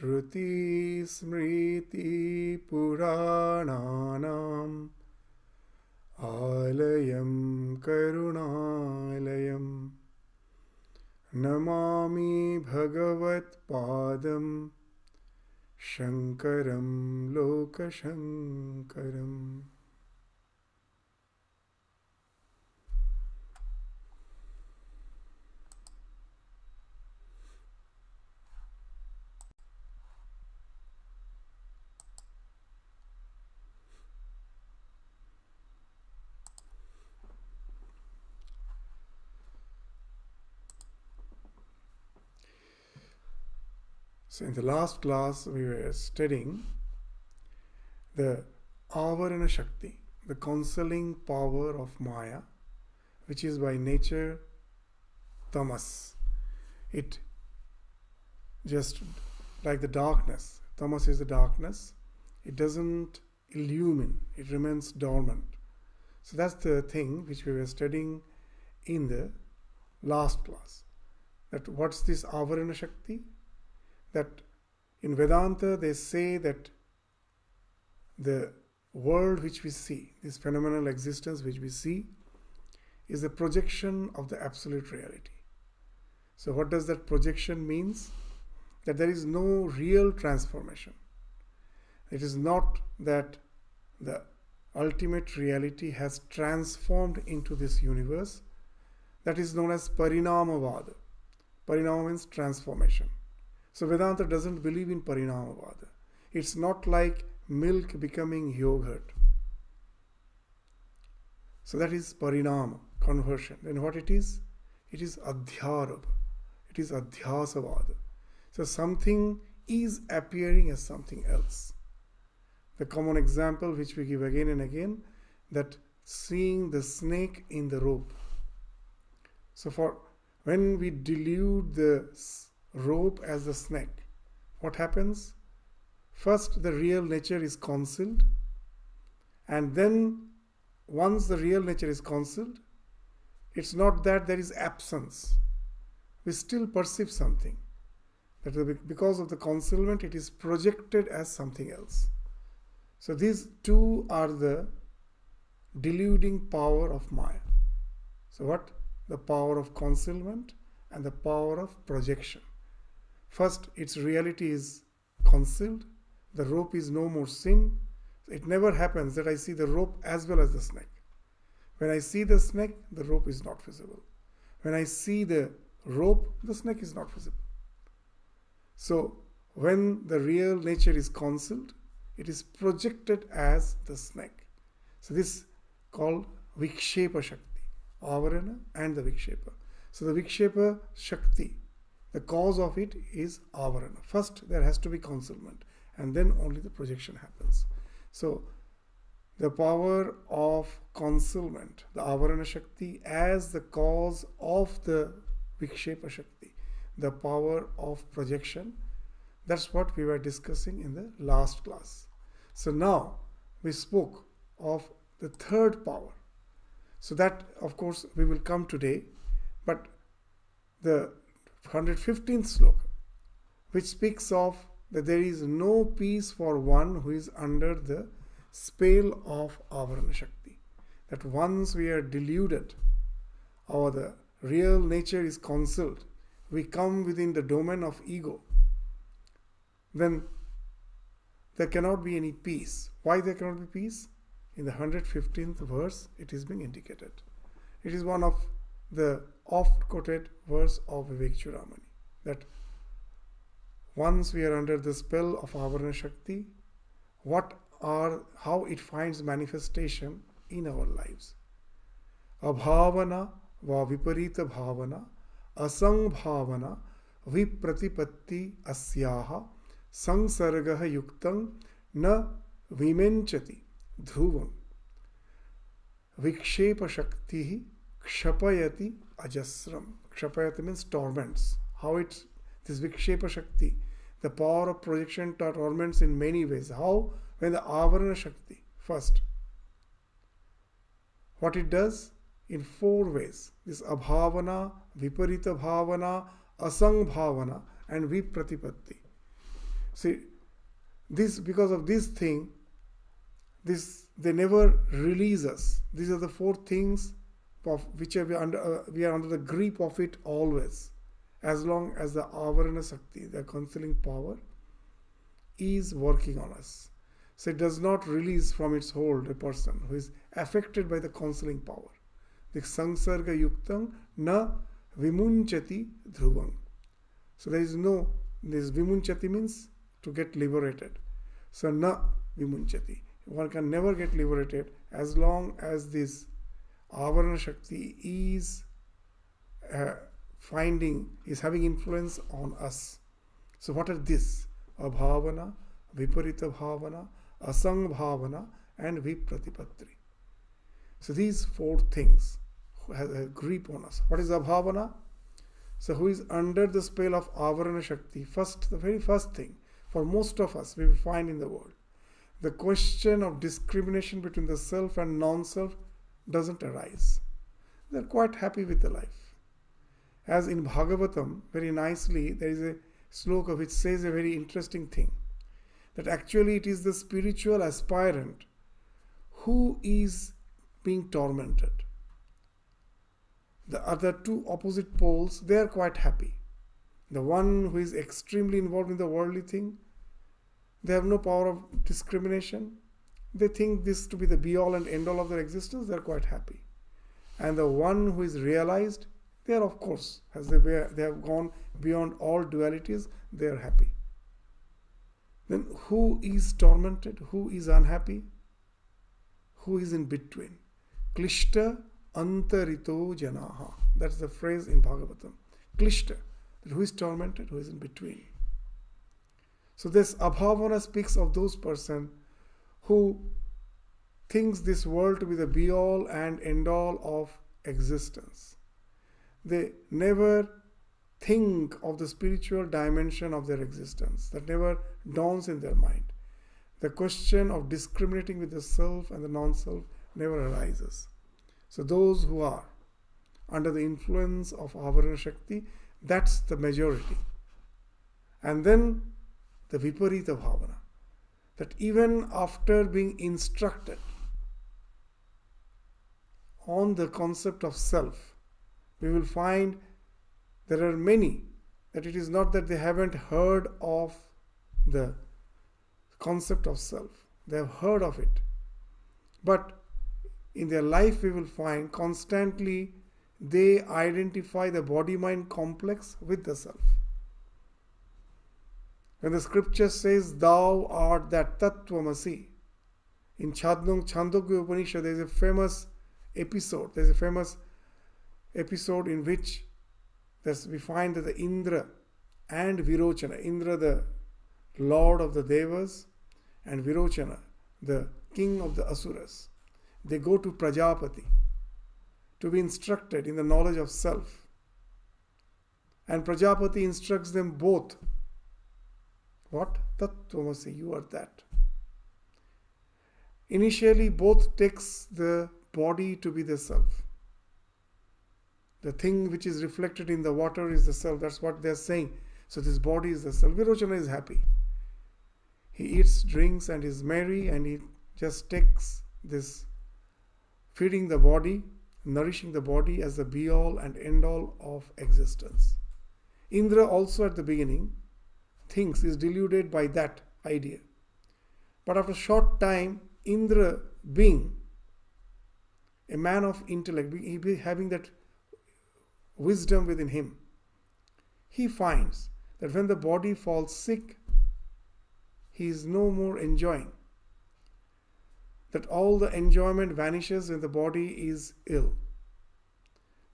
Shruti Smriti Purananam Alayam Karunalayam Namami Bhagavat Padam Shankaram Lokashankaram. So in the last class we were studying the Avarana Shakti, the concealing power of Maya, which is by nature tamas. It just like the darkness. Tamas is the darkness. It doesn't illumine. It remains dormant. So that's the thing which we were studying in the last class. That what's this Avarana Shakti? That in Vedanta they say that the world which we see, this phenomenal existence which we see, is a projection of the absolute reality. So what does that projection means? That there is no real transformation. It is not that the ultimate reality has transformed into this universe. That is known as Parinamavada. Parinama means transformation. So Vedanta doesn't believe in Parinamavada. It's not like milk becoming yogurt. So that is Parinama, conversion. Then what it is? It is Adhyarabha. It is Adhyasavada. So something is appearing as something else. The common example which we give again and again, that seeing the snake in the rope. So for when we delude the rope as the snake, what happens? First the real nature is concealed, and then once the real nature is concealed, it's not that there is absence. We still perceive something. That because of the concealment, it is projected as something else. So these two are the deluding power of Maya. So what? The power of concealment and the power of projection. First, its reality is concealed. The rope is no more seen. It never happens that I see the rope as well as the snake. When I see the snake, the rope is not visible. When I see the rope, the snake is not visible. So, when the real nature is concealed, it is projected as the snake. So, this is called Vikshepa Shakti, Avarana and the Vikshepa. So, the Vikshepa Shakti, the cause of it is Avarana. First, there has to be concealment, and then only the projection happens. So, the power of concealment, the Avarana Shakti, as the cause of the Vikshepa Shakti, the power of projection, that's what we were discussing in the last class. So now we spoke of the third power. So that, of course, we will come today, but the 115th sloka, which speaks of that there is no peace for one who is under the spell of Avarana Shakti. That once we are deluded, or the real nature is concealed, we come within the domain of ego, then there cannot be any peace. Why there cannot be peace? In the 115th verse, it is being indicated. It is one of the oft-quoted verse of Vivekachudamani, that once we are under the spell of Avarana Shakti, how it finds manifestation in our lives. Abhavana va viparita bhavana asang bhavana vipratipatti asyaha sangsargaha yuktam na vimenchati dhruvam vikshepa shakti kshapayati ajasram. Kshapayati means torments. How this vikshepa shakti, the power of projection, torments in many ways. How? When the Avarana Shakti, first, what it does? In 4 ways. This abhavana, viparita bhavana, asang bhavana and vipratipatti. See, this, because of this thing, they never release us. These are the four things of which we are under the grip of it always. As long as the avarana shakti, the concealing power, is working on us. So it does not release from its hold a person who is affected by the concealing power. The sangsarga yuktam na vimunchati dhruvang. So there is no, this vimunchati means to get liberated. So na vimunchati. One can never get liberated as long as this avarana shakti is having influence on us. So what are these? Abhavana, viparita bhavana, asang bhavana, and vipratipatri. So these four things have a grip on us. What is abhavana? So who is under the spell of avarana shakti? The very first thing for most of us we will find in the world, the question of discrimination between the self and non-self doesn't arise. They are quite happy with the life. As in Bhagavatam, very nicely, there is a sloka which says a very interesting thing, that actually it is the spiritual aspirant who is being tormented. The other two opposite poles, they are quite happy. The one who is extremely involved in the worldly thing, they have no power of discrimination. They think this to be the be-all and end-all of their existence. They are quite happy. And the one who is realized, they are, of course, as they have gone beyond all dualities, they are happy. Then who is tormented? Who is unhappy? Who is in between? Klishta antarito janaha. That's the phrase in Bhagavatam. Klishta. Who is tormented? Who is in between? So this abhavana speaks of those person who thinks this world to be the be-all and end-all of existence. They never think of the spiritual dimension of their existence. That never dawns in their mind. The question of discriminating with the self and the non-self never arises. So those who are under the influence of avarana shakti, that's the majority. And then the viparita bhavana, that even after being instructed on the concept of self, we will find there are many that it is not that they haven't heard of the concept of self. They have heard of it. But in their life we will find constantly they identify the body-mind complex with the self. When the scripture says, thou art that tattvamasi, in Chandogya Upanishad there is a famous episode. There is a famous episode in which we find that the Indra and Virochana, Indra the lord of the Devas and Virochana the king of the Asuras, they go to Prajapati to be instructed in the knowledge of self. And Prajapati instructs them both. What? Tattvamasi, you are that. Initially, both takes the body to be the self. The thing which is reflected in the water is the self. That's what they are saying. So this body is the self. Virochana is happy. He eats, drinks, and is merry, and he just takes this feeding the body, nourishing the body as the be-all and end-all of existence. Indra also at the beginning thinks, is deluded by that idea. But after a short time, Indra being a man of intellect, having that wisdom within him, he finds that when the body falls sick, he is no more enjoying. That all the enjoyment vanishes when the body is ill.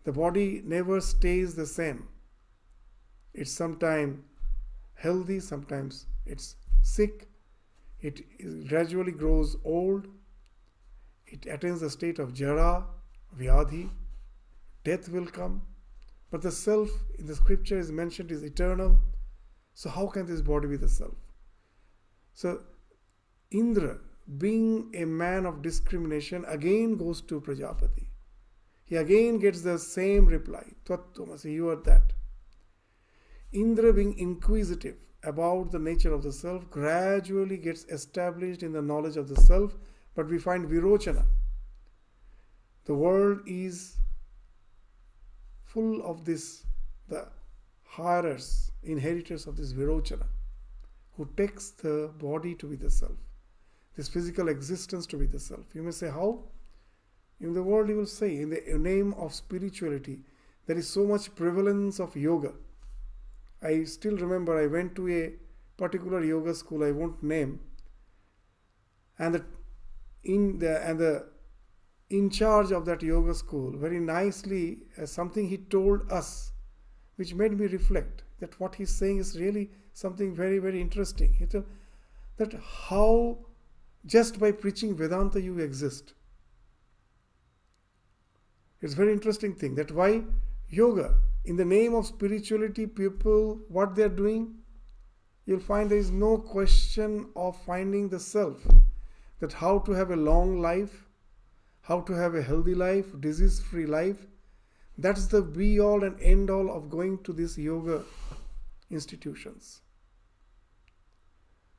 The body never stays the same. It's sometimes healthy, sometimes it's sick. It gradually grows old. It attains the state of jara, vyadhi. Death will come. But the self in the scripture is mentioned is eternal. So how can this body be the self? So Indra, being a man of discrimination, again goes to Prajapati. He again gets the same reply. Tattvamasi, you are that. Indra being inquisitive, about the nature of the self gradually gets established in the knowledge of the self, but we find virochana. The world is full of this, the hirers, inheritors of this virochana, who takes the body to be the self, this physical existence to be the self. You may say, how? In the world you will say, in the name of spirituality, there is so much prevalence of yoga. I still remember I went to a particular yoga school, I won't name, and the in charge of that yoga school very nicely, something he told us which made me reflect that what he's saying is really something very, very interesting. He told that how just by preaching Vedanta you exist. It's a very interesting thing, that why yoga, in the name of spirituality, people, what they're doing, you'll find there is no question of finding the self, that how to have a long life, how to have a healthy life, disease-free life. That's the be-all and end-all of going to these yoga institutions.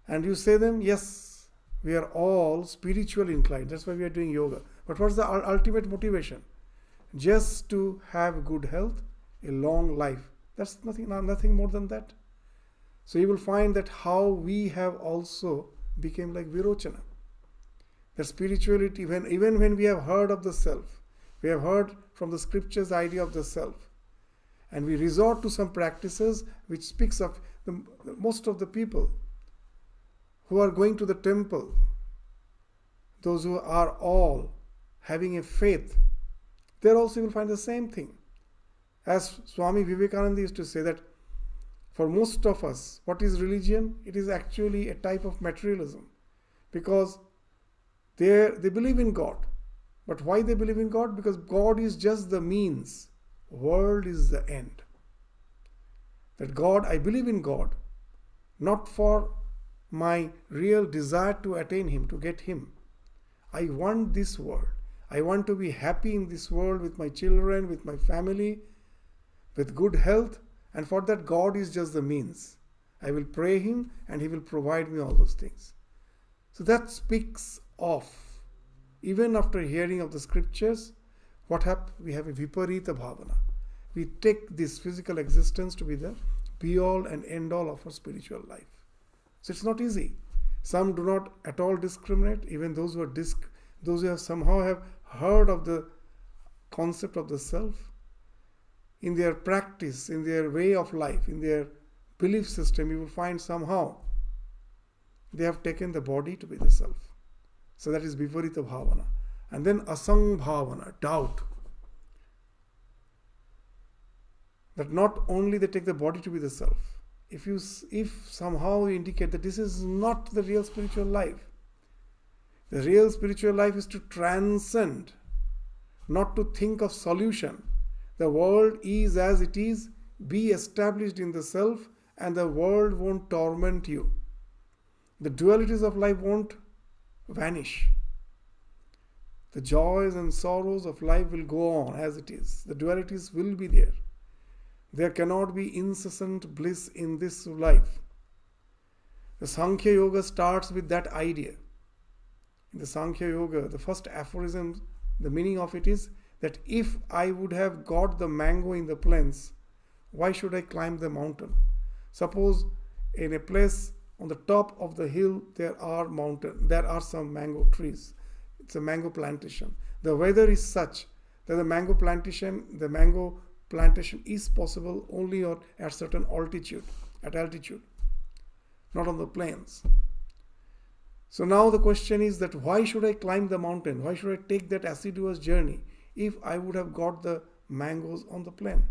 And you say them, yes, we are all spiritually inclined, that's why we are doing yoga. But what's the ultimate motivation? Just to have good health, a long life. That's nothing more than that. So you will find that how we have also become like virochana. That spirituality, even when we have heard of the self, we have heard from the scriptures the idea of the self, and we resort to some practices which speaks of most of the people who are going to the temple, those who are all having a faith, there also you will find the same thing. As Swami Vivekananda used to say, that for most of us, what is religion? It is actually a type of materialism, because they believe in God. But why they believe in God? Because God is just the means, world is the end. That God, I believe in God, not for my real desire to attain Him, to get Him. I want this world. I want to be happy in this world with my children, with my family, with good health, and for that God is just the means. I will pray Him and He will provide me all those things. So that speaks of, even after hearing of the scriptures, what happens? We have a viparita bhavana. We take this physical existence to be the be-all and end-all of our spiritual life. So it's not easy. Some do not at all discriminate, even those who have somehow have heard of the concept of the self. In their practice, in their way of life, in their belief system, you will find somehow they have taken the body to be the self. So that is viparita bhavana. And then asang bhavana, doubt. That not only they take the body to be the self, if somehow you indicate that this is not the real spiritual life, the real spiritual life is to transcend, not to think of solution. The world is as it is, be established in the self, and the world won't torment you. The dualities of life won't vanish. The joys and sorrows of life will go on as it is. The dualities will be there. There cannot be incessant bliss in this life. The Sankhya Yoga starts with that idea. In the Sankhya Yoga, the first aphorism, the meaning of it is that if I would have got the mango in the plains, why should I climb the mountain? Suppose in a place on the top of the hill there are some mango trees. It's a mango plantation. The weather is such that the mango plantation is possible only at certain altitude, not on the plains. So now the question is that why should I climb the mountain? Why should I take that assiduous journey if I would have got the mangoes on the plain?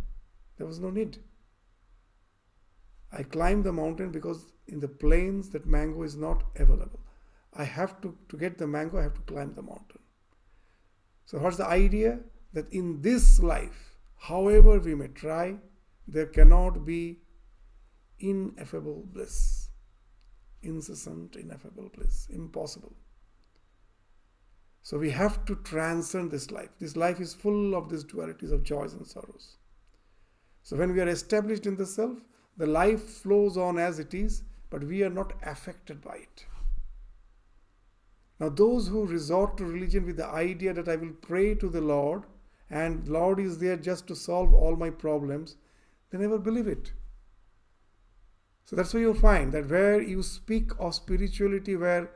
There was no need. I climbed the mountain because in the plains that mango is not available. I have to get the mango, I have to climb the mountain. So what's the idea? That in this life, however we may try, there cannot be ineffable bliss. Incessant, ineffable bliss. Impossible. So we have to transcend this life. This life is full of these dualities of joys and sorrows. So when we are established in the self, The life flows on as it is, but we are not affected by it. Now those who resort to religion with the idea that I will pray to the Lord and Lord is there just to solve all my problems, they never believe it. So that's why you'll find that where you speak of spirituality, where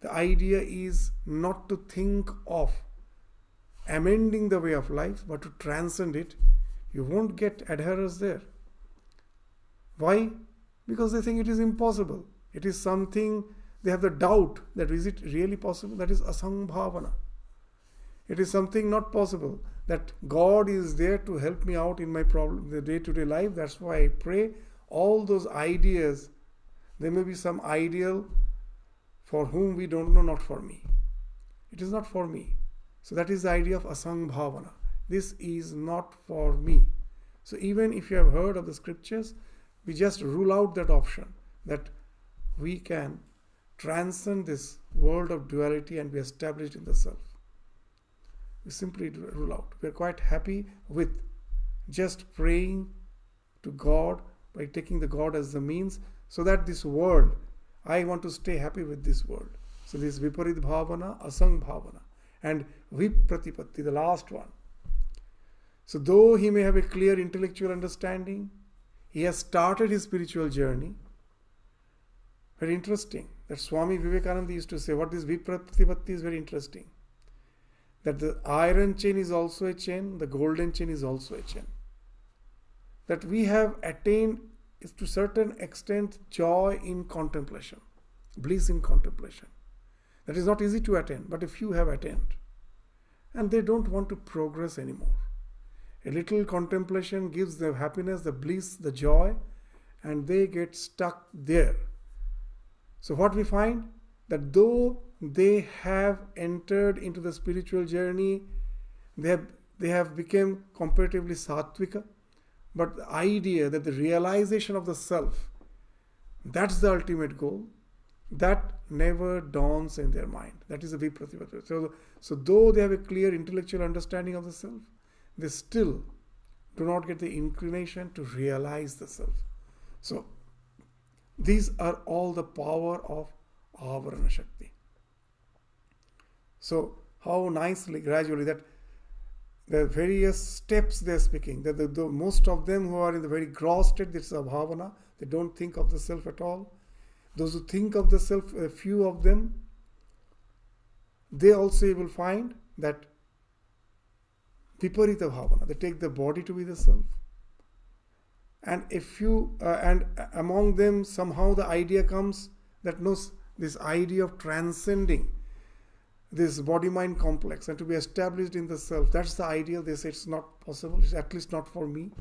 the idea is not to think of amending the way of life, but to transcend it, you won't get adherers there. Why? Because they think it is impossible. It is something, they have the doubt that is it really possible? That is asambhavana. It is something not possible, that God is there to help me out in my problem, the day-to-day life. That's why I pray. All those ideas, there may be some ideal for whom we don't know, not for me. It is not for me. So that is the idea of asambhavana. This is not for me. So even if you have heard of the scriptures, we just rule out that option, that we can transcend this world of duality and be established in the self. We simply rule out. We are quite happy with just praying to God by taking the God as the means, so that this world, I want to stay happy with this world. So this viparit bhavana, asang bhavana, and vipratipatti, the last one. So though he may have a clear intellectual understanding, he has started his spiritual journey. Very interesting that Swami Vivekananda used to say, what is vipratipatti is very interesting. That the iron chain is also a chain, the golden chain is also a chain. That we have attained is to a certain extent joy in contemplation, bliss in contemplation. That is not easy to attain, but a few have attained. And they don't want to progress anymore. A little contemplation gives them happiness, the bliss, the joy, and they get stuck there. So what we find, that though they have entered into the spiritual journey, they have become comparatively sattvika, but the idea that the realization of the self, that's the ultimate goal, that never dawns in their mind. That is the vipratipatti. So though they have a clear intellectual understanding of the self, they still do not get the inclination to realize the self. So these are all the power of Avarana Shakti. So how nicely, gradually, that the various steps they are speaking, that the most of them who are in the very gross state, this is a bhavana, they don't think of the self at all. Those who think of the self, a few of them, they also will find that viparita bhavana, they take the body to be the self. And a few, and among them somehow the idea comes that knows this idea of transcending this body-mind complex and to be established in the self. That's the ideal. They say it's not possible, it's at least not for me.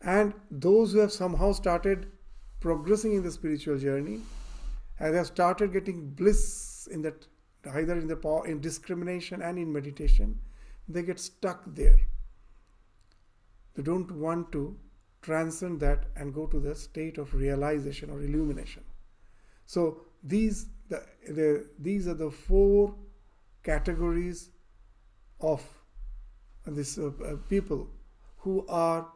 And those who have somehow started progressing in the spiritual journey, and they have started getting bliss in that, either in the power, in discrimination and in meditation, they get stuck there. They don't want to transcend that and go to the state of realization or illumination. So these are the four categories of this people who are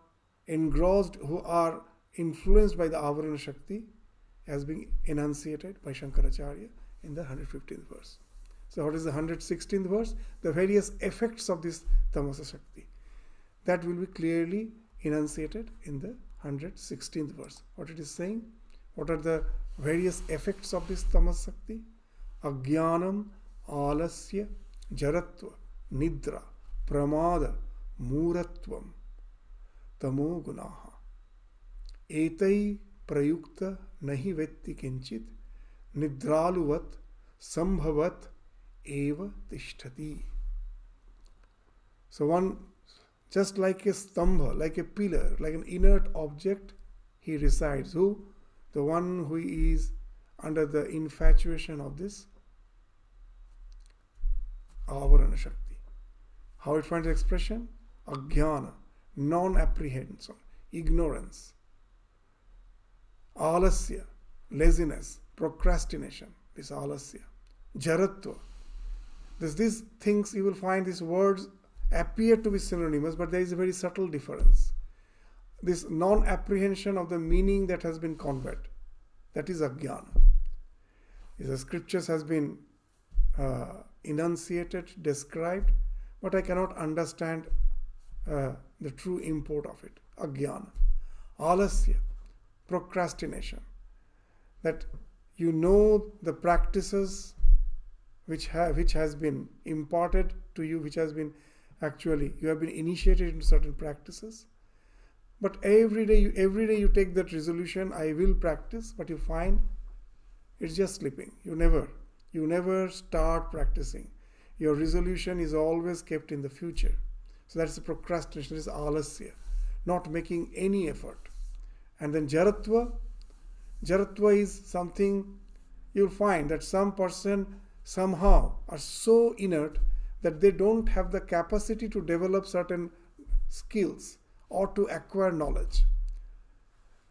engrossed, who are influenced by the Avarana Shakti, as being enunciated by Shankaracharya in the 115th verse. So what is the 116th verse? The various effects of this Tamasa Shakti. That will be clearly enunciated in the 116th verse. What it is saying? What are the various effects of this Tamas Shakti? Ajnanam, alasya, jaratva, nidra, pramada, muratvam, tamo gunaha. Etai prayukta nahi vetti kinchit, nidraluvat, sambhavat, eva tishtati. So one, just like a stambha, like a pillar, like an inert object, he resides. Who? The one who is under the infatuation of this Avarana Shakti. How it finds expression? Ajnana, non-apprehension, ignorance. Alasya, laziness, procrastination, this alasya. Jaratva. These things, you will find these words appear to be synonymous, but there is a very subtle difference. this non-apprehension of the meaning that has been conveyed. That is ajnana. The scriptures has been enunciated, described, but I cannot understand the true import of it. Ajnana. Alasya, procrastination. That you know the practices which has been imparted to you, which has been actually, you have been initiated into certain practices. But every day you take that resolution, I will practice, but you find it's just slipping. You never start practicing. Your resolution is always kept in the future. So that's the procrastination, that is alasya, not making any effort. And then jaratva. Jaratva is something you'll find that some person somehow are so inert that they don't have the capacity to develop certain skills or to acquire knowledge.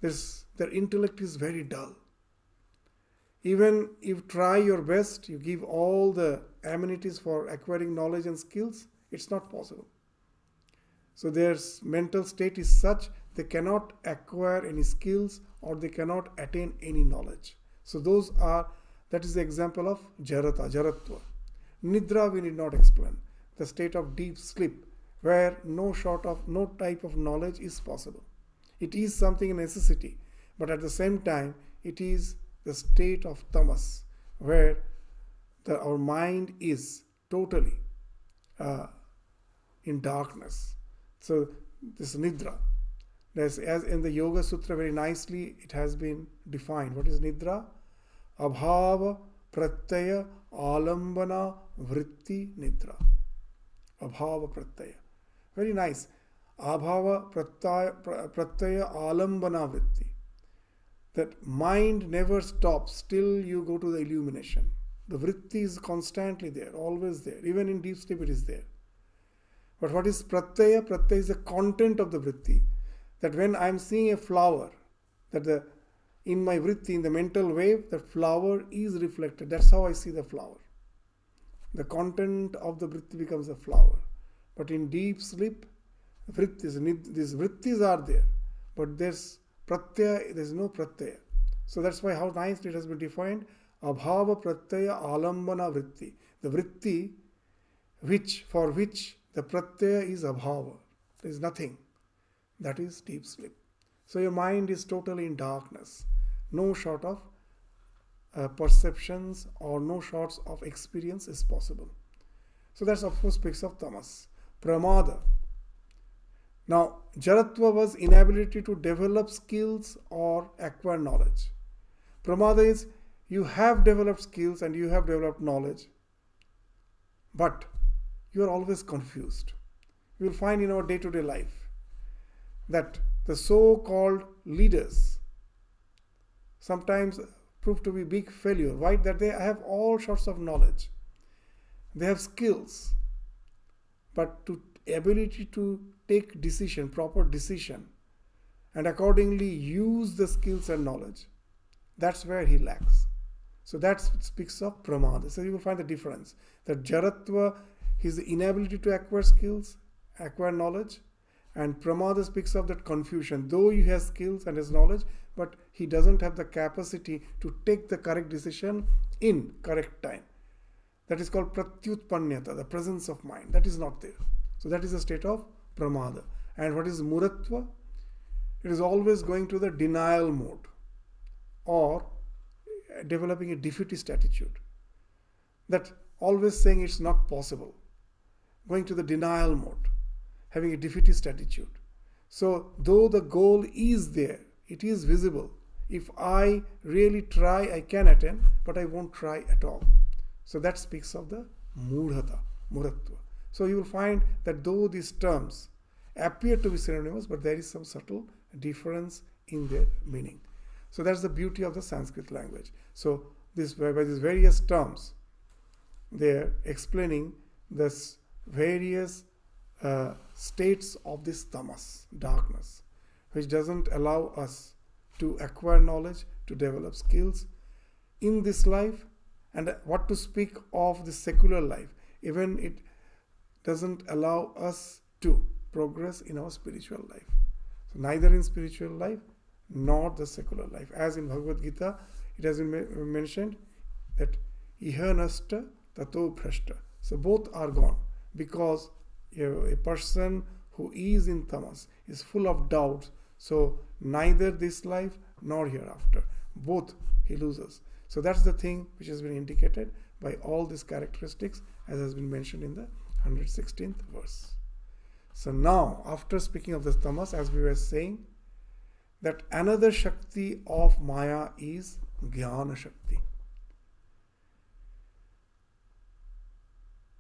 Their intellect is very dull. Even if you try your best, you give all the amenities for acquiring knowledge and skills, it's not possible. So their mental state is such they cannot acquire any skills or they cannot attain any knowledge. So that is the example of jaratva. Nidra we need not explain. The state of deep sleep where no type of knowledge is possible. It is something a necessity, but at the same time it is the state of tamas where our mind is totally in darkness. So this nidra, as in the Yoga Sutra very nicely it has been defined. What is nidra? Abhava pratyaya alambana vritti nidra. Abhava pratyaya. Very nice. Abhava pratyaya alambana vritti. That mind never stops till you go to the illumination. The vritti is constantly there, always there. Even in deep sleep it is there. But what is pratyaya? Pratyaya is the content of the vritti. That when I am seeing a flower, that in my vritti, in the mental wave, the flower is reflected. That's how I see the flower. The content of the vritti becomes a flower. But in deep sleep, these vrittis are there. But there's pratyaya, there's no pratyaya. So that's why how nicely it has been defined. Abhava pratyaya alambana vritti. The vritti for which the pratyaya is abhava. There is nothing. That is deep sleep. So your mind is totally in darkness. No sort of perceptions or no sorts of experience is possible. So that's of course speaks of tamas. Pramada. Now, jaratva was inability to develop skills or acquire knowledge. Pramada is you have developed skills and you have developed knowledge, but you are always confused. You will find in our day-to-day life that the so-called leaders sometimes prove to be big failure. Why? That they have all sorts of knowledge. They have skills, but to ability to take decision, proper decision, and accordingly use the skills and knowledge, that's where he lacks. So that speaks of pramada. So you will find the difference. That jaratva is the inability to acquire skills, acquire knowledge, and pramada speaks of that confusion. Though he has skills and has knowledge, but he doesn't have the capacity to take the correct decision in correct time. That is called pratyutpanyata, the presence of mind. That is not there. So that is a state of pramada. And what is muratva? It is always going to the denial mode or developing a defeatist attitude. That always saying it's not possible. Going to the denial mode, having a defeatist attitude. So though the goal is there, it is visible. If I really try, I can attain, but I won't try at all. So that speaks of the muratva. So you will find that though these terms appear to be synonymous, but there is some subtle difference in their meaning. So that's the beauty of the Sanskrit language. So by these various terms, they are explaining this various states of this tamas, darkness, which doesn't allow us to acquire knowledge, to develop skills in this life, and what to speak of the secular life. Even it doesn't allow us to progress in our spiritual life. So neither in spiritual life nor the secular life. As in Bhagavad Gita, it has been mentioned that iha nasta tato bhrashta. So both are gone, because a person who is in tamas is full of doubts. So neither this life nor hereafter, both he loses. So that's the thing which has been indicated by all these characteristics, as has been mentioned in the 116th verse. So now, after speaking of the tamas, as we were saying, that another Shakti of Maya is Jnana Shakti.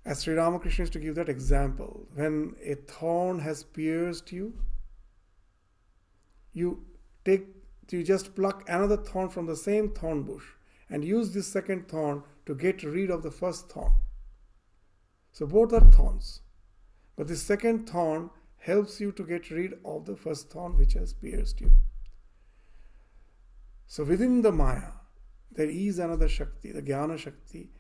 As Sri Ramakrishna is to give that example, when a thorn has pierced you, you just pluck another thorn from the same thorn bush and use this second thorn to get rid of the first thorn. So both are thorns, but the second thorn helps you to get rid of the first thorn which has pierced you. So within the Maya, there is another Shakti, the Jnana Shakti.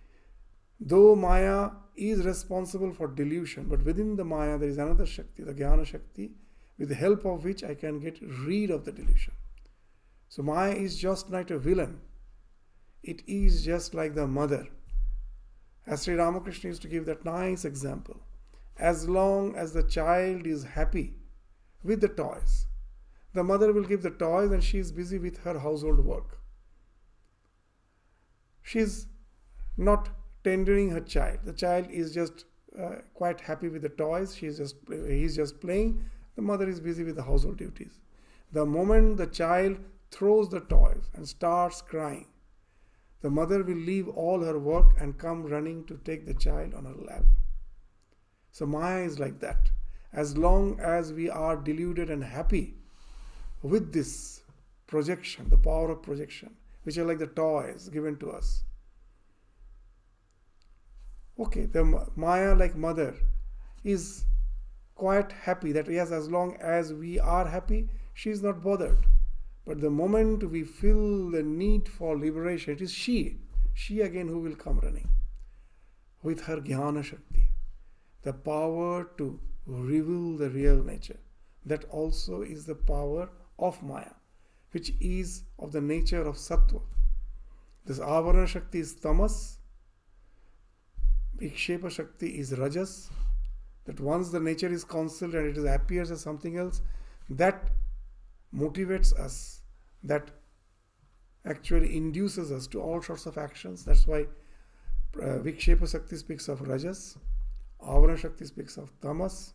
Though Maya is responsible for delusion, but within the Maya there is another Shakti, the Jnana Shakti, with the help of which I can get rid of the delusion. So Maya is just not a villain. It is just like the mother. As Sri Ramakrishna used to give that nice example. As long as the child is happy with the toys, the mother will give the toys and she is busy with her household work. She is not tendering her child. The child is just quite happy with the toys. He is just playing. The mother is busy with the household duties. The moment the child throws the toys and starts crying, the mother will leave all her work and come running to take the child on her lap. So Maya is like that. As long as we are deluded and happy with this projection, the power of projection, which are like the toys given to us. Okay, the Maya, like mother, is quite happy that yes, as long as we are happy, she is not bothered. But the moment we feel the need for liberation, it is she again who will come running with her Jnana Shakti, the power to reveal the real nature. That also is the power of Maya, which is of the nature of Sattva. This Avarana Shakti is tamas, Vikshepa Shakti is rajas, that once the nature is concealed and it appears as something else, that motivates us, that actually induces us to all sorts of actions. That's why Vikshepa Shakti speaks of rajas, Avarana Shakti speaks of tamas,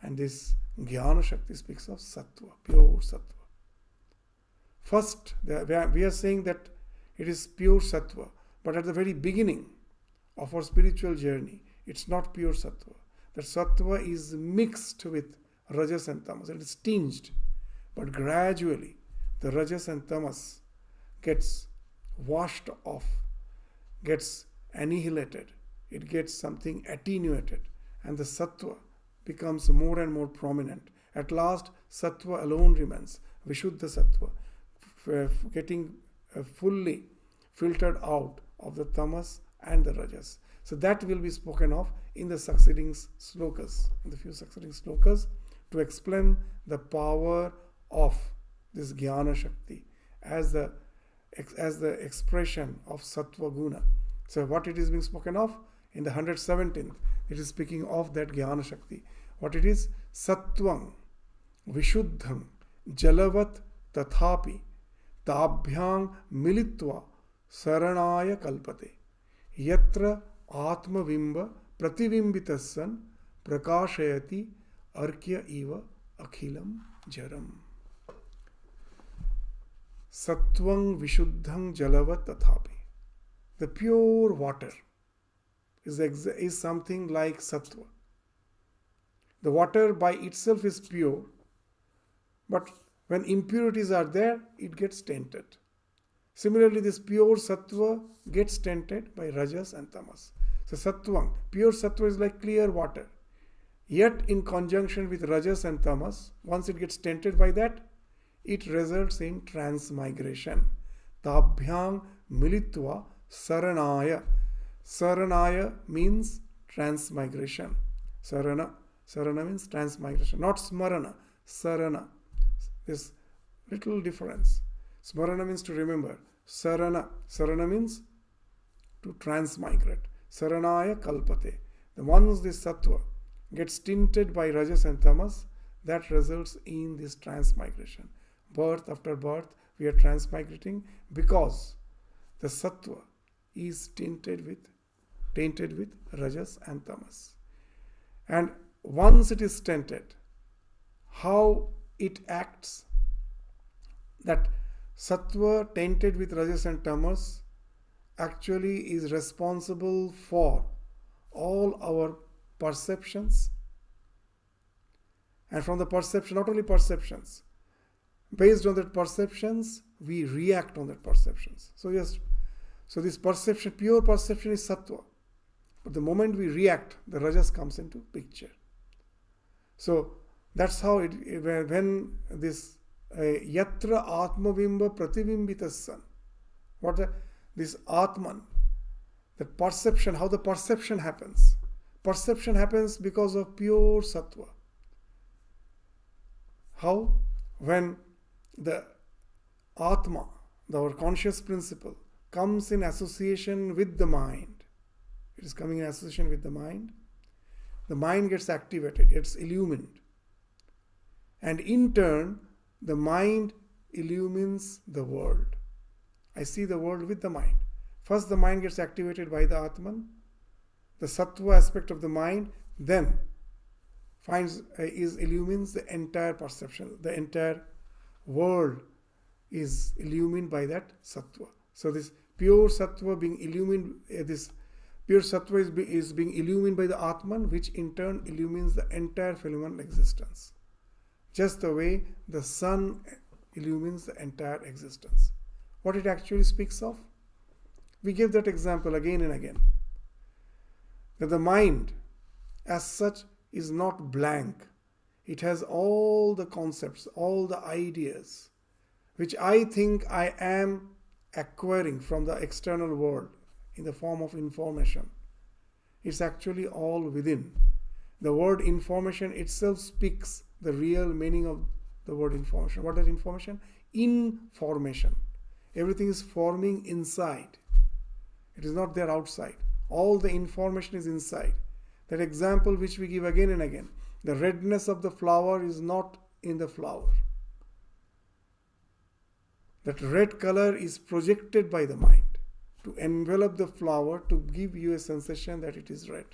and this Jnana Shakti speaks of Sattva, pure Sattva. First, we are saying that it is pure Sattva, but at the very beginning of our spiritual journey, it's not pure Sattva. That Sattva is mixed with rajas and tamas. It is tinged. But gradually, the rajas and tamas gets washed off, gets annihilated. It gets something attenuated. And the Sattva becomes more and more prominent. At last, Sattva alone remains. Vishuddha Sattva, getting fully filtered out of the tamas and the rajas. So that will be spoken of in the succeeding slokas, in the few succeeding slokas, to explain the power of this Jnana Shakti as the expression of Sattva Guna. So what it is being spoken of in the 117th, it is speaking of that Jnana Shakti. What it is? Sattvang Vishuddham Jalavat Tathapi Tabhyang Militva Saranaya Kalpate Yatra Atmavimba Prativimbitassan Prakashayati Arkya Eva Akhilam Jaram. Sattvang Vishuddham Jalavat Tathapi. The pure water is something like Sattva. The water by itself is pure, but when impurities are there, it gets tainted. Similarly, this pure Sattva gets tainted by rajas and tamas. So Sattvang, pure Sattva is like clear water. Yet in conjunction with rajas and tamas, once it gets tainted by that, it results in transmigration. Tabhyang militva saranaya. Saranaya means transmigration. Sarana means transmigration. Not smarana, sarana. This little difference. Smarana means to remember. Sarana means to transmigrate. Saranaya kalpate. The once this sattva gets tinted by rajas and tamas, that results in this transmigration. Birth after birth, we are transmigrating because the sattva is tainted with rajas and tamas. And once it is tainted, how it acts, that sattva tainted with rajas and tamas actually is responsible for all our perceptions. And from the perception, not only perceptions, based on that perceptions, we react on that perceptions. So yes, so this perception, pure perception is sattva. But the moment we react, the rajas comes into picture. So that's how when this yatra atmavimba prativimbitas san, this atman, the perception, how the perception happens. Perception happens because of pure sattva. How? When the atma, our conscious principle, comes in association with the mind. It is coming in association with the mind. The mind gets activated, it's illumined. And in turn, the mind illumines the world. I see the world with the mind. First the mind gets activated by the Atman, the sattva aspect of the mind, then illumines the entire perception. The entire world is illumined by that sattva. So this pure sattva being illumined, this pure sattva is being illumined by the Atman, which in turn illumines the entire phenomenal existence. Just the way the sun illumines the entire existence. What it actually speaks of? We give that example again and again. That the mind as such is not blank. It has all the concepts, all the ideas, which I think I am acquiring from the external world in the form of information. It's actually all within. The word information itself speaks the real meaning of the word information. What is information? Information. Everything is forming inside. It is not there outside. All the information is inside. That example which we give again and again. The redness of the flower is not in the flower. That red color is projected by the mind to envelop the flower, to give you a sensation that it is red.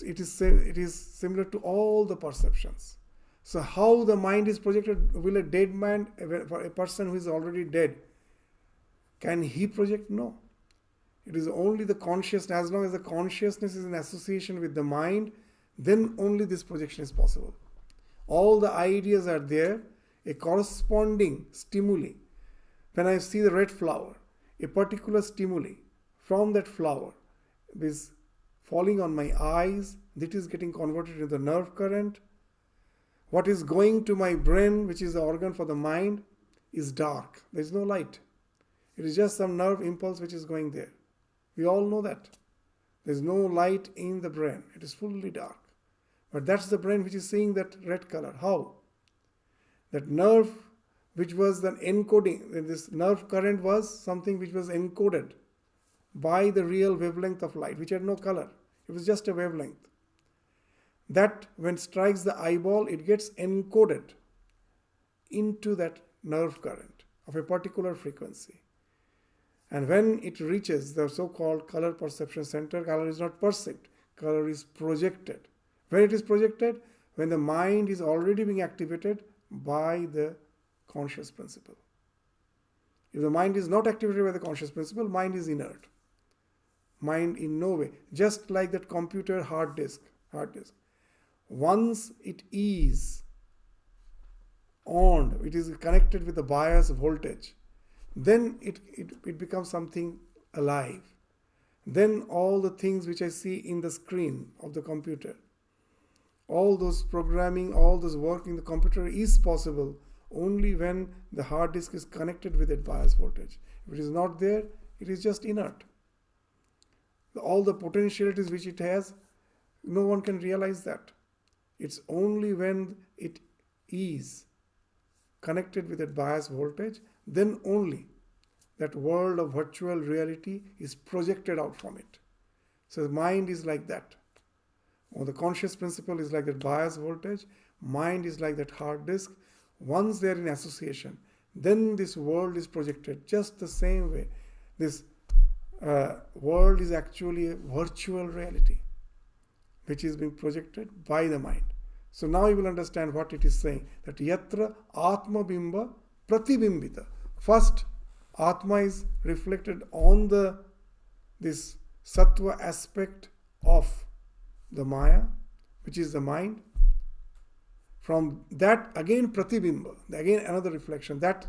It is similar to all the perceptions. So how the mind is projected? Will a dead man, a person who is already dead, can he project? No. It is only the consciousness. As long as the consciousness is in association with the mind, then only this projection is possible. All the ideas are there, a corresponding stimuli. When I see the red flower, a particular stimuli from that flower is falling on my eyes, that is getting converted into the nerve current. What is going to my brain, which is the organ for the mind, is dark. There is no light. It is just some nerve impulse which is going there. We all know that. There is no light in the brain. It is fully dark. But that's the brain which is seeing that red color. How? That nerve which was then encoding, this nerve current was something which was encoded by the real wavelength of light, which had no color. It was just a wavelength. That when strikes the eyeball, it gets encoded into that nerve current of a particular frequency. And when it reaches the so-called color perception center, color is not perceived, color is projected. When it is projected, when the mind is already being activated by the conscious principle. If the mind is not activated by the conscious principle, mind is inert. Mind in no way. Just like that computer hard disk. Once it is on, it is connected with the bias voltage, then it becomes something alive. Then all the things which I see in the screen of the computer, all those programming, all those work in the computer is possible only when the hard disk is connected with that bias voltage. If it is not there, it is just inert. All the potentialities which it has, no one can realize that. It's only when it is connected with that bias voltage, then only that world of virtual reality is projected out from it. So the mind is like that. Or the conscious principle is like that bias voltage. Mind is like that hard disk. Once they are in association, then this world is projected just the same way. This world is actually a virtual reality which is being projected by the mind. So now you will understand what it is saying, that yatra atma bimba pratibimbita. First, atma is reflected on this sattva aspect of the maya, which is the mind. From that again pratibimba, again another reflection that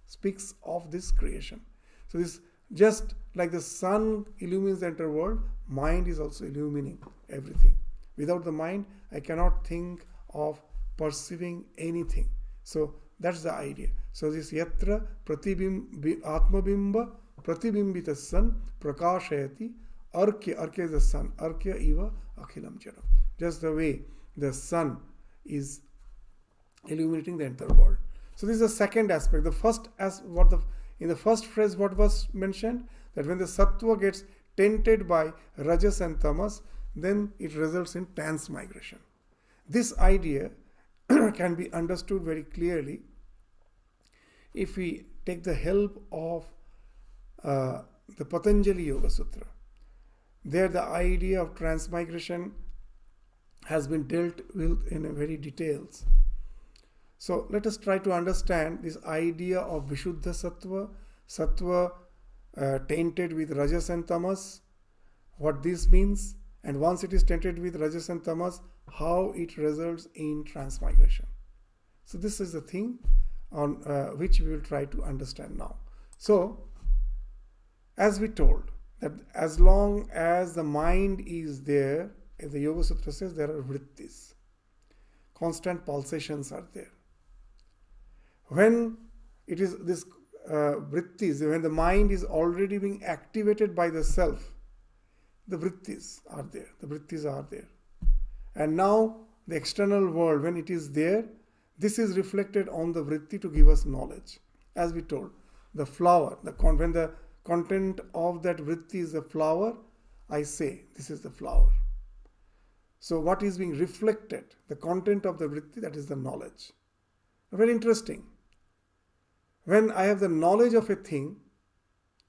speaks of this creation. So this, just like the sun illumines the entire world, mind is also illumining everything. Without the mind, I cannot think of perceiving anything. So that's the idea. So this yatra atmabimba pratibimbita san prakashayati arkya is the sun, arkya iva akhilam jadam. Just the way the sun is illuminating the entire world. So this is the second aspect. The first, in the first phrase, what was mentioned, that when the sattva gets tainted by rajas and tamas, then it results in transmigration. This idea can be understood very clearly if we take the help of the Patanjali Yoga Sutra. There the idea of transmigration has been dealt with in a very details. So let us try to understand this idea of Vishuddha Sattva, Sattva tainted with Rajas and Tamas, what this means, and once it is tainted with Rajas and Tamas, how it results in transmigration. So this is the thing on which we will try to understand now. So, as we told, that as long as the mind is there, as the Yoga Sutra says, there are vrittis. Constant pulsations are there. When it is this vrittis, when the mind is already being activated by the self, the vrittis are there. The vrittis are there. And now the external world, when it is there, this is reflected on the vritti to give us knowledge. As we told, the flower, when the content of that vritti is the flower, I say this is the flower. So what is being reflected, the content of the vritti, that is the knowledge. Very interesting. When I have the knowledge of a thing,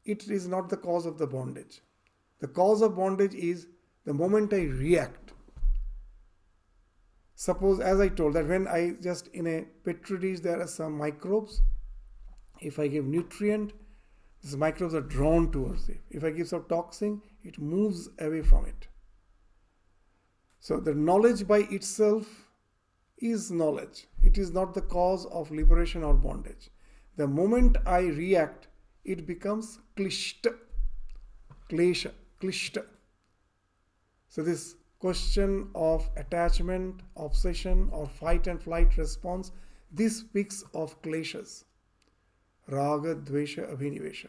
it is not the cause of the bondage. The cause of bondage is the moment I react. Suppose, as I told, that when I just in a petri dish there are some microbes, if I give nutrient, these microbes are drawn towards it. If I give some toxin, it moves away from it. So the knowledge by itself is knowledge. It is not the cause of liberation or bondage. The moment I react, it becomes klishta, klesha, klishta. So this question of attachment, obsession, or fight and flight response, this speaks of kleshas. Raga, dvesha, abhinivesha.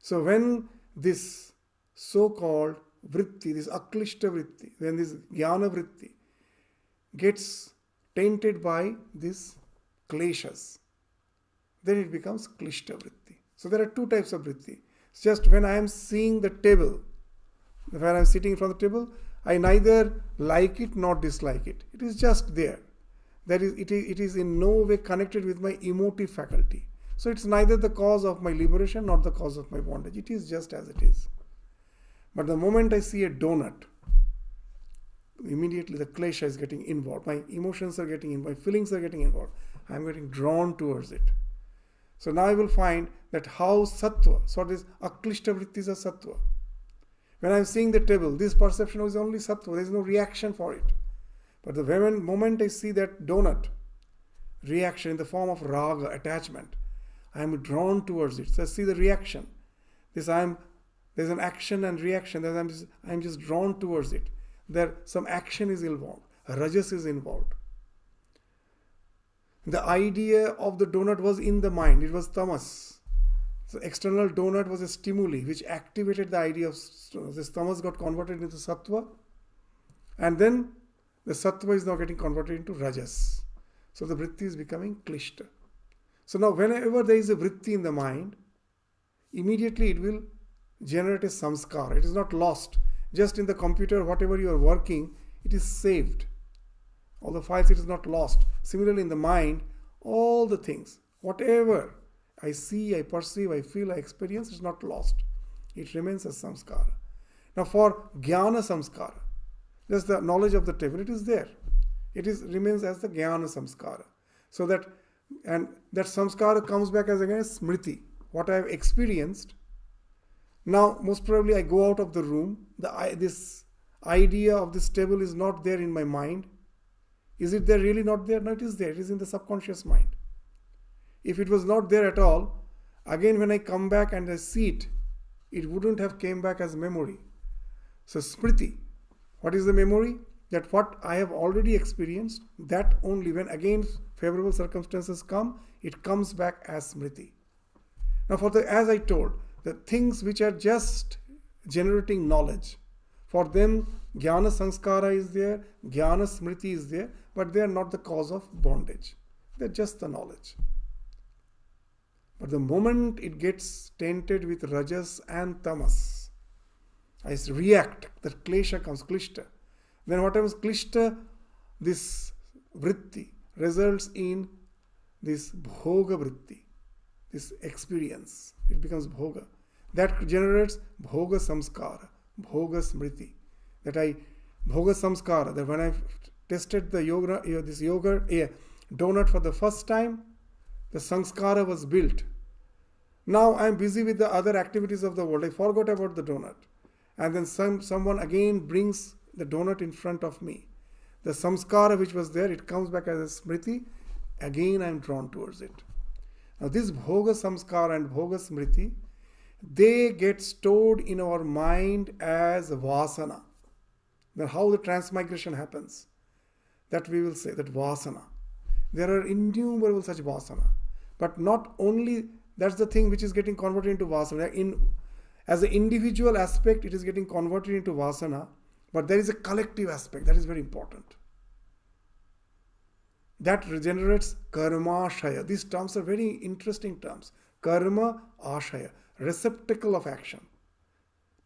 So when this so-called vritti, this aklishta vritti, when this jnana vritti gets tainted by these kleshas, then it becomes klishta vritti. So there are two types of vritti. It's just when I am seeing the table, when I am sitting in front of the table, I neither like it nor dislike it. It is just there. That is, it is in no way connected with my emotive faculty. So it's neither the cause of my liberation nor the cause of my bondage. It is just as it is. But the moment I see a donut, immediately the klesha is getting involved. My emotions are getting involved. My feelings are getting involved. I am getting drawn towards it. So now I will find that how sattva, so this aklishta vrittis are sattva. When I am seeing the table, this perception is only sattva. There is no reaction for it. But the moment I see that donut, reaction in the form of raga, attachment, I am drawn towards it. So I see the reaction. There's an action and reaction. I am just drawn towards it. There some action is involved. Rajas is involved. The idea of the donut was in the mind. It was tamas. So external donut was a stimuli which activated the idea of this tamas got converted into sattva, and then the sattva is now getting converted into rajas. So the vritti is becoming klishta. So now whenever there is a vritti in the mind, immediately it will generate a samskara. It is not lost. Just in the computer, whatever you are working, it is saved. All the files, it is not lost. Similarly in the mind, all the things, whatever I see, I perceive, I feel, I experience, is not lost. It remains as samskara. Now for jnana samskara, just the knowledge of the table, it is there. It remains as the jnana samskara. So that, and that samskara comes back as again smriti. What I have experienced. Now most probably I go out of the room. This idea of this table is not there in my mind. Is it there really not there? No, it is there. It is in the subconscious mind. If it was not there at all, again when I come back and I see it, it wouldn't have came back as memory. So smriti, what is the memory? That what I have already experienced, that only when again favorable circumstances come, it comes back as smriti. Now as I told, the things which are just generating knowledge, for them jnana sanskara is there, jnana smriti is there, but they are not the cause of bondage. They are just the knowledge. But the moment it gets tainted with rajas and tamas, I react, that klesha comes, klishta. Then what happens? Klishta, this vritti, results in this bhoga vritti, this experience. It becomes bhoga. That generates bhoga samskara, bhoga smriti. Bhoga samskara, that when I tested the this yogurt, donut for the first time, the sanskara was built. Now I am busy with the other activities of the world. I forgot about the donut. And then someone again brings the donut in front of me. The samskara which was there, it comes back as a smriti. Again I am drawn towards it. Now this bhoga samskara and bhoga smriti, they get stored in our mind as vasana. Then how the transmigration happens, that we will say, that vasana. There are innumerable such vasana. But not only, that's the thing which is getting converted into vasana. As an individual aspect, it is getting converted into vasana. But there is a collective aspect that is very important. That regenerates karma ashaya. These terms are very interesting terms. Karma ashaya, receptacle of action.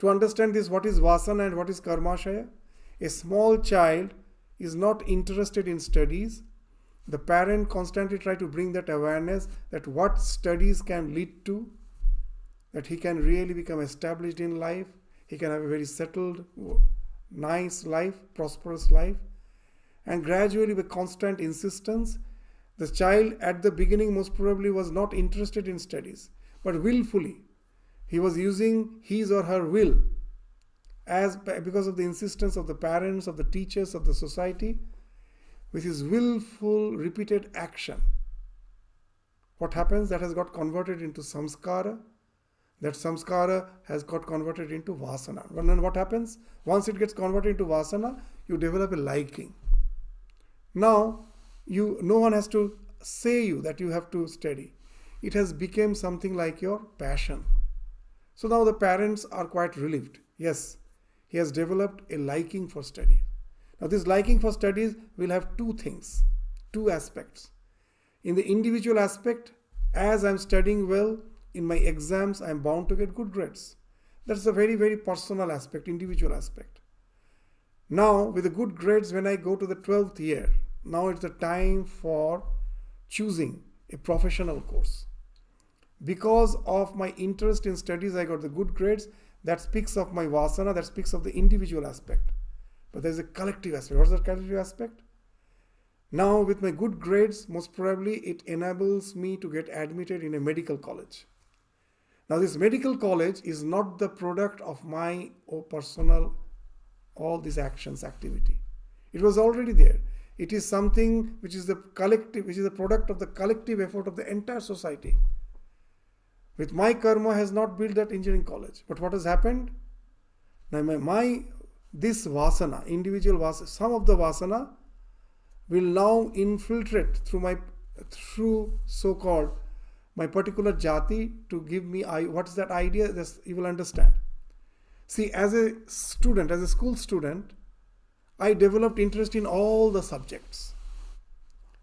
To understand this, what is vasana and what is karma ashaya? A small child is not interested in studies. The parent constantly tries to bring that awareness that what studies can lead to, that he can really become established in life, he can have a very settled, nice life, prosperous life. And gradually with constant insistence, the child at the beginning most probably was not interested in studies, but willfully he was using his or her will because of the insistence of the parents, of the teachers, of the society, with his willful repeated action. What happens? That has got converted into samskara. That samskara has got converted into vasana. And then what happens? Once it gets converted into vasana, you develop a liking. Now, no one has to say you that you have to study. It has become something like your passion. So now the parents are quite relieved. Yes, he has developed a liking for study. Now this liking for studies will have two things, two aspects. In the individual aspect, as I am studying well, in my exams I am bound to get good grades. That's a very, very personal aspect, individual aspect. Now with the good grades, when I go to the 12th year, now it's the time for choosing a professional course. Because of my interest in studies, I got the good grades. That speaks of my vasana, that speaks of the individual aspect. But there is a collective aspect. What is that collective aspect? Now with my good grades, most probably it enables me to get admitted in a medical college. Now this medical college is not the product of my personal, all these actions, activity. It was already there. It is something which is the collective, which is the product of the collective effort of the entire society. With my karma has not built that engineering college. But what has happened? Now this vasana, individual vasana, some of the vasana will now infiltrate through so-called my particular jati to give me, what is that idea? You will understand. See, as a student, as a school student, I developed interest in all the subjects.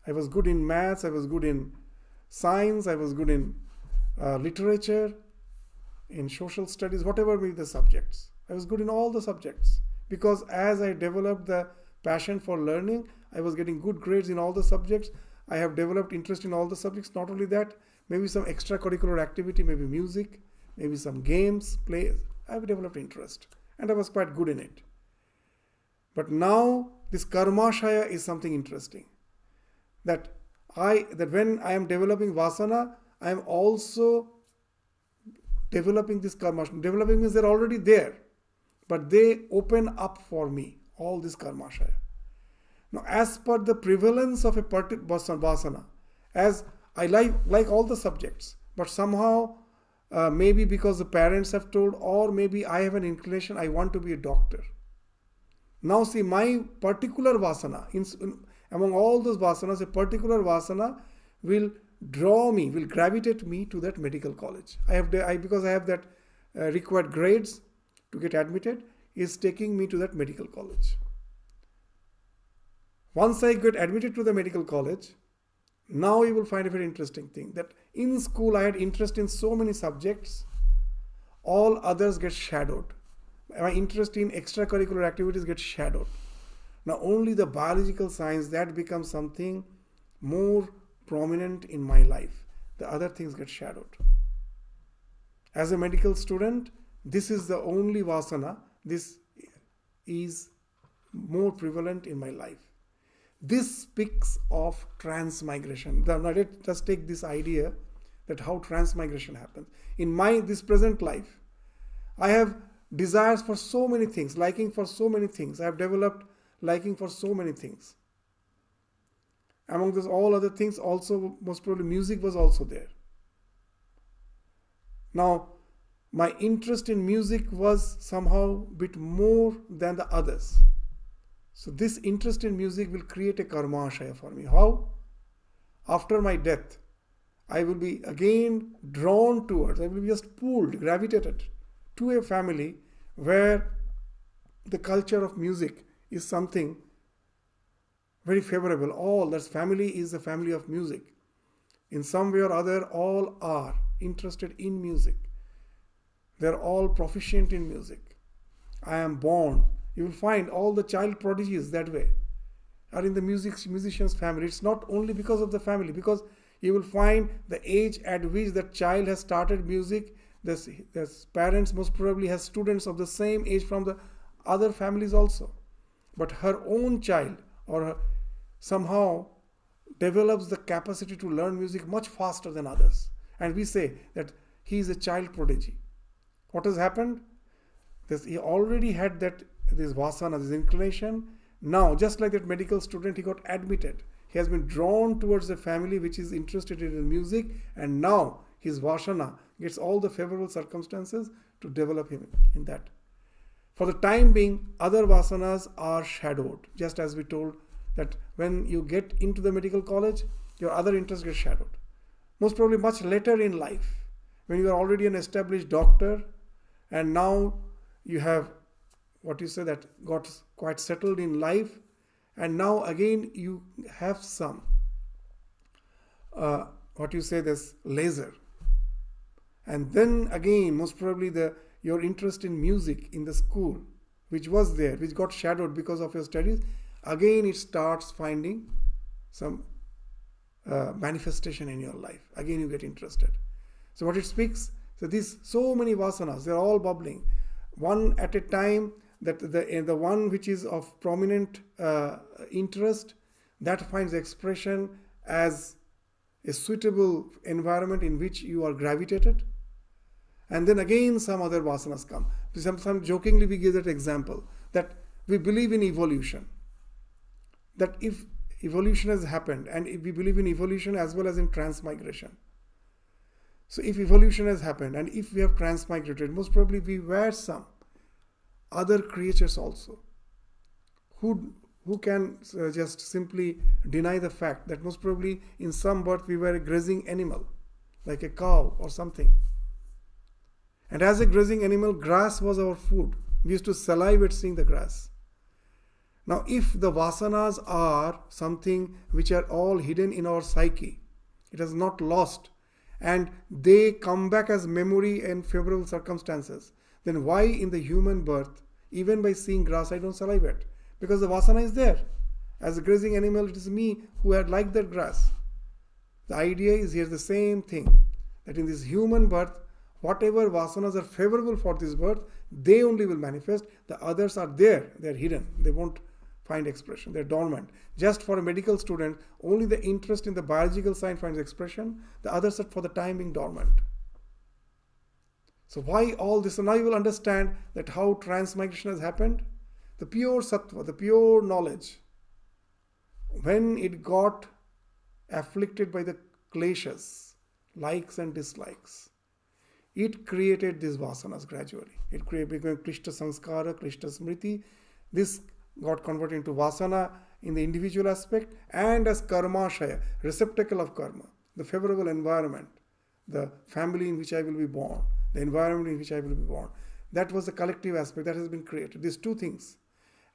I was good in maths, I was good in science, I was good in literature, in social studies, whatever be the subjects. I was good in all the subjects because as I developed the passion for learning, I was getting good grades in all the subjects. I have developed interest in all the subjects. Not only that, maybe some extracurricular activity, maybe music, maybe some games, plays. I have developed interest and I was quite good in it. But now this karmashaya is something interesting. That when I am developing vasana, I am also developing this karmashaya. Developing means they're already there, but they open up for me, all this karmashaya. Now, as per the prevalence of a particular vasana, as I like all the subjects, but somehow maybe because the parents have told, or maybe I have an inclination, I want to be a doctor. Now see, my particular vasana, among all those vasanas, a particular vasana will draw me, will gravitate me to that medical college. Because I have that required grades to get admitted, is taking me to that medical college. Once I get admitted to the medical college, now you will find a very interesting thing, that in school I had interest in so many subjects, all others get shadowed. My interest in extracurricular activities gets shadowed. Now only the biological science, that becomes something more prominent in my life. The other things get shadowed. As a medical student, this is the only vasana, this is more prevalent in my life. This speaks of transmigration. Now let's take this idea that how transmigration happens. In this present life, I have desires for so many things, liking for so many things. I have developed liking for so many things. Among those all other things, also most probably music was also there. Now, my interest in music was somehow a bit more than the others. So this interest in music will create a karmashaya for me. How? After my death, I will be again drawn towards, I will be just pulled, gravitated to a family where the culture of music is something very favorable. All that family is a family of music. In some way or other, all are interested in music. They're all proficient in music. I am born. You will find all the child prodigies that way are in the musician's family. It's not only because of the family, because you will find the age at which that child has started music. The parents most probably has students of the same age from the other families also. But her own child or somehow develops the capacity to learn music much faster than others. And we say that he is a child prodigy. What has happened? He already had this vasana, this inclination. Now, just like that medical student, he got admitted. He has been drawn towards a family which is interested in music, and now his vasana gets all the favorable circumstances to develop him in that. For the time being, other vasanas are shadowed, just as we told that when you get into the medical college, your other interests get shadowed. Most probably much later in life, when you are already an established doctor, and now you have that got quite settled in life, and now again you have some this laser, and then again most probably your interest in music in the school, which was there, which got shadowed because of your studies, again it starts finding some manifestation in your life. Again you get interested. So what it speaks, so these so many vasanas, they're all bubbling one at a time. That the one which is of prominent interest, that finds expression as a suitable environment in which you are gravitated. And then again some other vasanas come. Some jokingly we give that example, that we believe in evolution. That if evolution has happened, and if we believe in evolution as well as in transmigration. So if evolution has happened, and if we have transmigrated, most probably we were some other creatures also, who can just simply deny the fact that most probably in some birth we were a grazing animal, like a cow or something. And as a grazing animal, grass was our food. We used to salivate seeing the grass. Now, if the vasanas are something which are all hidden in our psyche, it has not lost, and they come back as memory in favorable circumstances, then why in the human birth, even by seeing grass, I don't salivate? Because the vasana is there. As a grazing animal, it is me who had liked that grass. The idea is here the same thing, that in this human birth, whatever vasanas are favorable for this birth, they only will manifest. The others are there, they are hidden, they won't find expression, they are dormant. Just for a medical student, only the interest in the biological side finds expression, the others are for the time being dormant. So why all this? So now you will understand that how transmigration has happened. The pure sattva, the pure knowledge, when it got afflicted by the kleshas, likes and dislikes, it created these vasanas gradually. It became klishta sanskara, klishta smriti. This got converted into vasana in the individual aspect and as karmashaya, receptacle of karma, the favorable environment, the family in which I will be born, the environment in which I will be born. That was the collective aspect that has been created. These two things.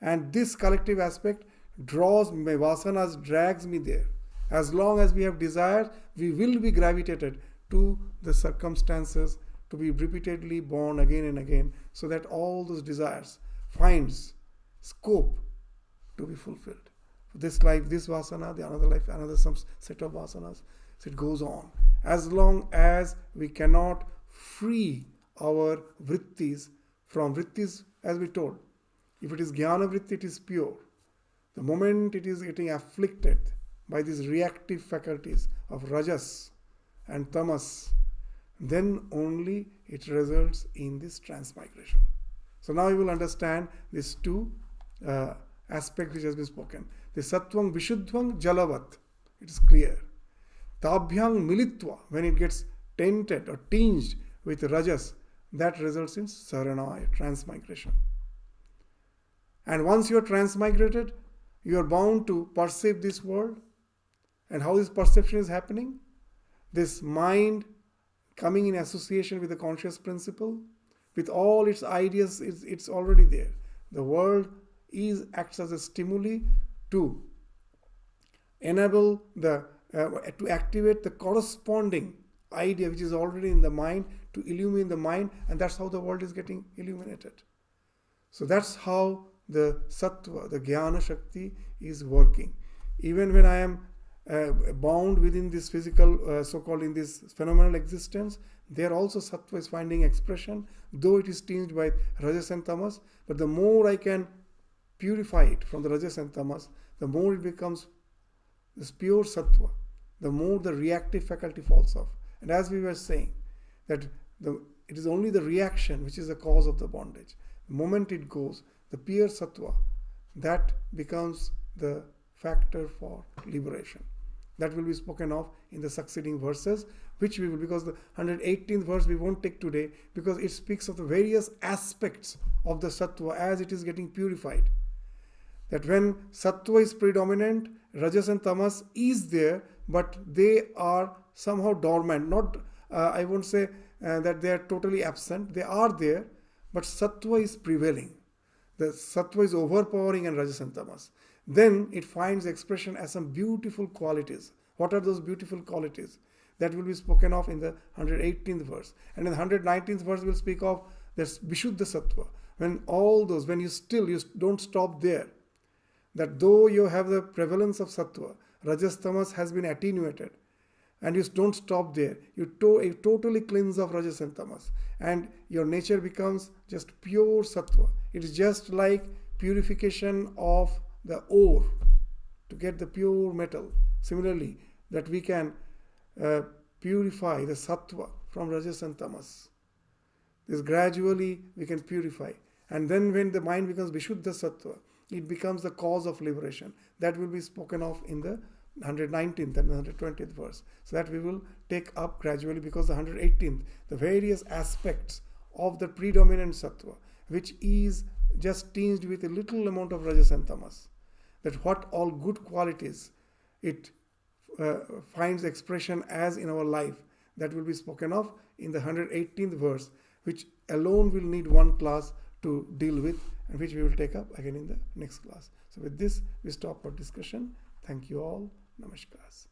And this collective aspect draws my vasanas, drags me there. As long as we have desires, we will be gravitated to the circumstances to be repeatedly born again and again, so that all those desires finds scope to be fulfilled. This life, this vasana, the another life, another some set of vasanas. So it goes on. As long as we cannot free our vrittis from vrittis, as we told, if it is jnana vritti, it is pure. The moment it is getting afflicted by these reactive faculties of rajas and tamas, then only it results in this transmigration. So now you will understand these two aspects which has been spoken. The sattvang vishuddhvang jalavat, it is clear. Tabhyang militva, when it gets tainted or tinged with rajas, that results in saranaya, transmigration. And once you are transmigrated, you are bound to perceive this world. And how this perception is happening? This mind coming in association with the conscious principle, with all its ideas, it's already there. The world acts as a stimuli to enable to activate the corresponding idea which is already in the mind, to illumine the mind, and that's how the world is getting illuminated. So that's how the sattva, the jnana shakti is working. Even when I am bound within this physical, so-called in this phenomenal existence, there also sattva is finding expression, though it is tinged by rajas and tamas. But the more I can purify it from the rajas and tamas, the more it becomes this pure sattva, the more the reactive faculty falls off. And as we were saying, that it is only the reaction which is the cause of the bondage. The moment it goes, the pure sattva, that becomes the factor for liberation. That will be spoken of in the succeeding verses, which we will, because the 118th verse we won't take today, because it speaks of the various aspects of the sattva as it is getting purified. That when sattva is predominant, rajas and tamas is there, but they are somehow dormant. Not, I won't say that they are totally absent. They are there, but sattva is prevailing. The sattva is overpowering and rajas and tamas. Then it finds expression as some beautiful qualities. What are those beautiful qualities? That will be spoken of in the 118th verse. And in the 119th verse we'll speak of this Vishuddha Sattva. When all those, when you don't stop there. That though you have the prevalence of Sattva, Rajas Tamas has been attenuated. And you don't stop there. You totally cleanse of Rajas and Tamas. And your nature becomes just pure Sattva. It is just like purification of the ore to get the pure metal. Similarly, that we can purify the sattva from rajas and tamas. This gradually we can purify. And then when the mind becomes vishuddha sattva, it becomes the cause of liberation. That will be spoken of in the 119th and 120th verse. So that we will take up gradually, because the 118th, the various aspects of the predominant sattva, which is just tinged with a little amount of rajas and tamas. That what all good qualities it finds expression as in our life, that will be spoken of in the 118th verse, which alone will need one class to deal with, and which we will take up again in the next class. So with this, we stop our discussion. Thank you all. Namaskars.